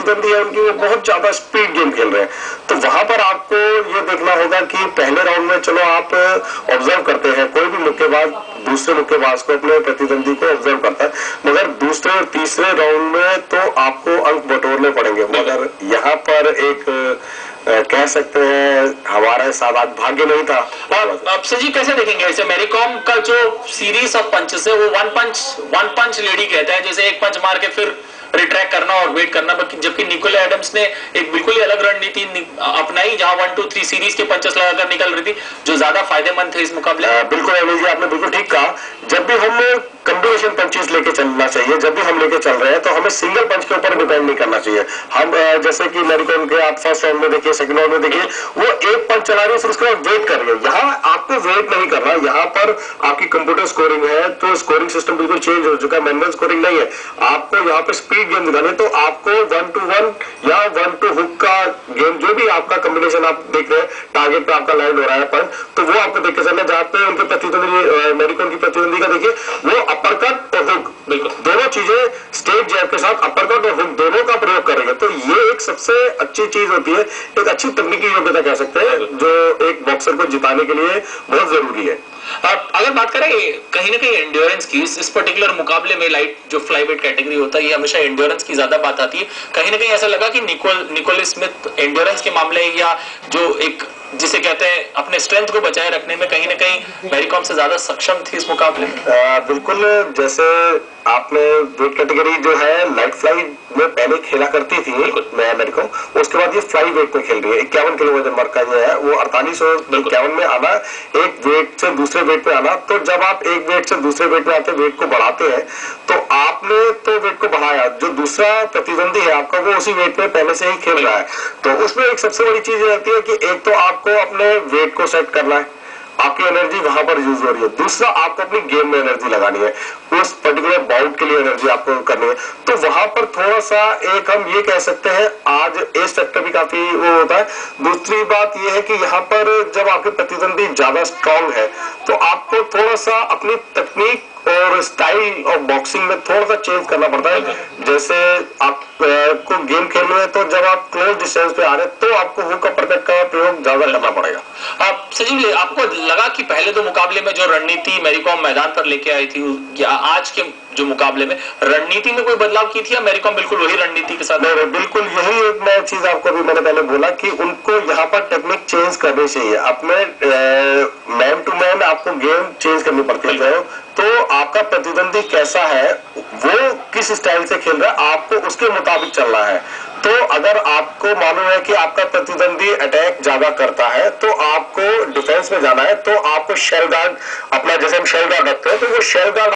प्रतिद्वंदी है उनकी वो बहुत ज्यादा स्पीड गेम खेल रहे हैं, तो वहां पर आपको ये देखना होगा कि पहले राउंड में चलो आप ऑब्जर्व करते हैं, कोई भी मुक्केबाज दूसरे मुक्केबाज को, अपने प्रतिद्वंदी को ऑब्जर्व करता है, मगर दूसरे और तीसरे राउंड में तो आपको अंक बटोरने पड़ेंगे। मगर यहाँ पर एक कह सकते हैं हमारे साथ आज भाग्य नहीं था। अब सजी कैसे देखेंगे इसे? मैरी कॉम का जो सीरीज ऑफ पंचेस है वो वन पंच लेडी कहता है, जैसे एक पंच मार के फिर रिट्रैक्ट करना और वेट करना, जबकि निकोला एडम्स ने एक बिल्कुल ही अलग रणनीति अपनाई जहां 1, 2, 3 सीरीज के पंचेस लगाकर निकल रही थी, जो ज्यादा फायदेमंद थे इस मुकाबले। बिल्कुल अनिल जी, आपने बिल्कुल ठीक कहा। जब भी हम कॉम्बिनेशन पंचेस लेके चलना चाहिए, जब भी हम लेके चल रहे हैं तो हमें सिंगल पंच के ऊपर डिपेंड नहीं करना चाहिए। हम जैसे कि मैरी कॉम के आप फर्स्ट राउंड में देखिए, सेकंड राउंड में देखिए, वो एक पंच चला रही है फिर उसके बाद वेट कर रही है। यहाँ आपको वेट नहीं करना, यहाँ पर आपकी कंप्यूटर स्कोरिंग है तो स्कोरिंग सिस्टम बिल्कुल चेंज हो चुका है, मैनुअल स्कोरिंग नहीं है। आपको यहाँ पे स्पीड गेम दिखानी है, तो आपको 1 to 1 या 1 to हुक का गेम, जो भी आपका कॉम्बिनेशन आप देख रहे हैं, टारगेट पे आपका लैंड हो रहा है पंच, तो वो आपको देख के चलना। जहाँ पे उनके प्रतिद्वंदी मैरी कॉम की प्रतिद्वंदी का देखिए, वो अपरकट और हुक, बिल्कुल दोनों चीजें स्ट्रेट जैब के साथ अपरकट और हुक दोनों का प्रयोग करेंगे। तो ये एक सबसे अच्छी चीज होती है, एक अच्छी तकनीकी योग्यता कह सकते हैं, जो एक बॉक्सर को जिताने के लिए बहुत जरूरी है। अगर बात करें कहीं ना कहीं एंड्योरेंस की, इस पर्टिकुलर मुकाबले में लाइट जो फ्लाईवेट कैटेगरी होता है, ये हमेशा एंड्योरेंस की ज्यादा बात आती है। कहीं ना कहीं ऐसा लगा कि निकोल स्मिथ एंड्योरेंस के मामले या जो एक जिसे कहते हैं अपने स्ट्रेंथ को बचाए रखने में कहीं ना कहीं मैरी कॉम से ज्यादा सक्षम थी इस मुकाबले में। बिल्कुल, जैसे आपने वेट कैटेगरी जो है लाइट फ्लाई में पहले खेला करती थी मैरी कॉम, उसके बाद ये फ्लाई वेट में खेल रही है। 51 किलो वजन वर्ग का जो है वो 48 और 51 में आना, एक वेट से दूसरे वेट में आना। तो जब आप एक वेट से दूसरे वेट में आते वेट को बढ़ाते हैं, तो आपने तो वेट को बढ़ाया, जो दूसरा प्रतिद्वंदी है आपका वो उसी वेट में पहले से ही खेल रहा है। तो उसमें एक सबसे बड़ी चीज रहती है कि एक तो आपको अपने वेट को सेट करना है, आपकी एनर्जी वहां पर यूज हो रही है। दूसरा, आपको अपनी गेम में एनर्जी लगानी है, उस पर्टिकुलर बाउट के लिए एनर्जी आपको करनी है। तो वहां पर थोड़ा सा एक हम ये कह सकते हैं आज एज फैक्टर भी काफी वो होता है। दूसरी बात ये है कि यहाँ पर जब आपके प्रतिद्वंदी ज्यादा स्ट्रांग है तो आपको थोड़ा सा अपनी तकनीक और स्टाइल ऑफ बॉक्सिंग में थोड़ा सा चेंज करना पड़ता है। जैसे आपको गेम खेलना है तो जब आप क्लोज डिस्टेंस पे आ रहे हैं तो आपको हुक अपरकट का प्रयोग ज्यादा करना पड़ेगा। आप सजीव, आपको लगा कि पहले दो मुकाबले में जो रणनीति मैरी कॉम मैदान पर लेके आई थी, या आज के जो मुकाबले में रणनीति में कोई बदलाव की थी या मैरी कॉम बिल्कुल वही रणनीति के साथ? नहीं, बिल्कुल यही एक नया चीज आपको भी मैंने पहले बोला कि उनको यहाँ पर टेक्निक चेंज करनी चाहिए। अपने मैन टू मैन आपको गेम चेंज करनी पड़ती है। तो आपका प्रतिद्वंदी कैसा है, वो किस स्टाइल से खेल रहा है, आपको उसके मुताबिक चलना है। तो अगर आपको मालूम है कि आपका प्रतिद्वंदी अटैक ज्यादा करता है तो आपको डिफेंस में जाना है, तो आपको शेल गार्ड अपना, जैसे हम शेल गार्ड रखते हैं, तो वो शेल गार्ड